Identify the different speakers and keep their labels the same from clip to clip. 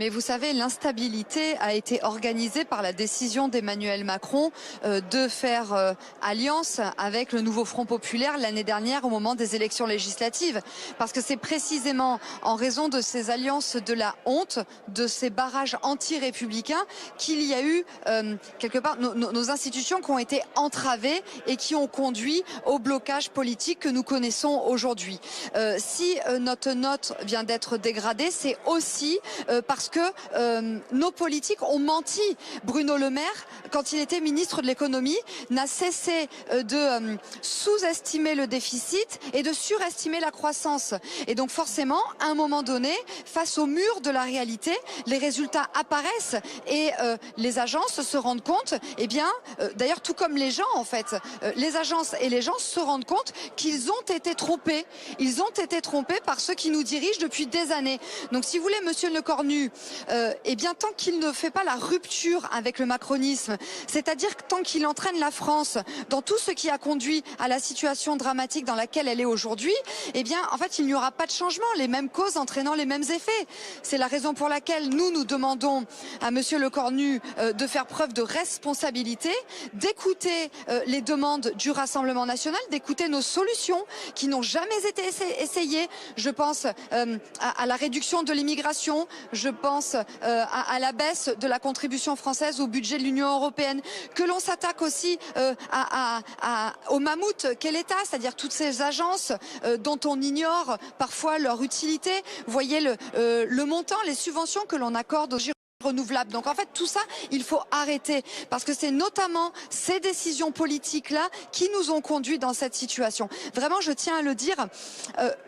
Speaker 1: Mais vous savez, l'instabilité a été organisée par la décision d'Emmanuel Macron de faire alliance avec le nouveau Front populaire l'année dernière au moment des élections législatives. Parce que c'est précisément en raison de ces alliances de la honte, de ces barrages anti-républicains qu'il y a eu quelque part nos institutions qui ont été entravées et qui ont conduit au blocage politique que nous connaissons aujourd'hui. Si notre note vient d'être dégradée, c'est aussi parce que nos politiques ont menti. Bruno Le Maire, quand il était ministre de l'économie, n'a cessé de sous-estimer le déficit et de surestimer la croissance. Et donc forcément, à un moment donné, face au mur de la réalité, les résultats apparaissent et les agences se rendent compte, eh bien, d'ailleurs tout comme les gens en fait, les agences et les gens se rendent compte qu'ils ont été trompés. Ils ont été trompés par ceux qui nous dirigent depuis des années. Donc si vous voulez, Monsieur Lecornu, eh bien tant qu'il ne fait pas la rupture avec le macronisme, c'est-à-dire tant qu'il entraîne la France dans tout ce qui a conduit à la situation dramatique dans laquelle elle est aujourd'hui, eh bien en fait il n'y aura pas de changement, les mêmes causes entraînant les mêmes effets. C'est la raison pour laquelle nous demandons à Monsieur Lecornu de faire preuve de responsabilité, d'écouter les demandes du Rassemblement national, d'écouter nos solutions qui n'ont jamais été essayées. Je pense à la réduction de l'immigration, je pense à la baisse de la contribution française au budget de l'Union européenne, que l'on s'attaque aussi au mammouth qu'est l'État, c'est-à-dire toutes ces agences dont on ignore parfois leur utilité. Vous voyez le montant, les subventions que l'on accorde aux renouvelables. Donc en fait tout ça il faut arrêter parce que c'est notamment ces décisions politiques là qui nous ont conduits dans cette situation. Vraiment je tiens à le dire,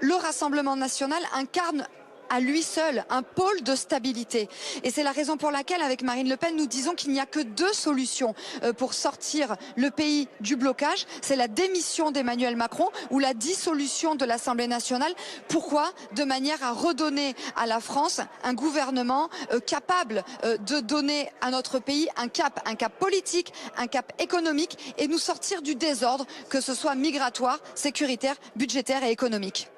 Speaker 1: le Rassemblement national incarne à lui seul un pôle de stabilité. Et c'est la raison pour laquelle, avec Marine Le Pen, nous disons qu'il n'y a que deux solutions pour sortir le pays du blocage. C'est la démission d'Emmanuel Macron ou la dissolution de l'Assemblée nationale. Pourquoi? De manière à redonner à la France un gouvernement capable de donner à notre pays un cap politique, un cap économique et nous sortir du désordre, que ce soit migratoire, sécuritaire, budgétaire et économique.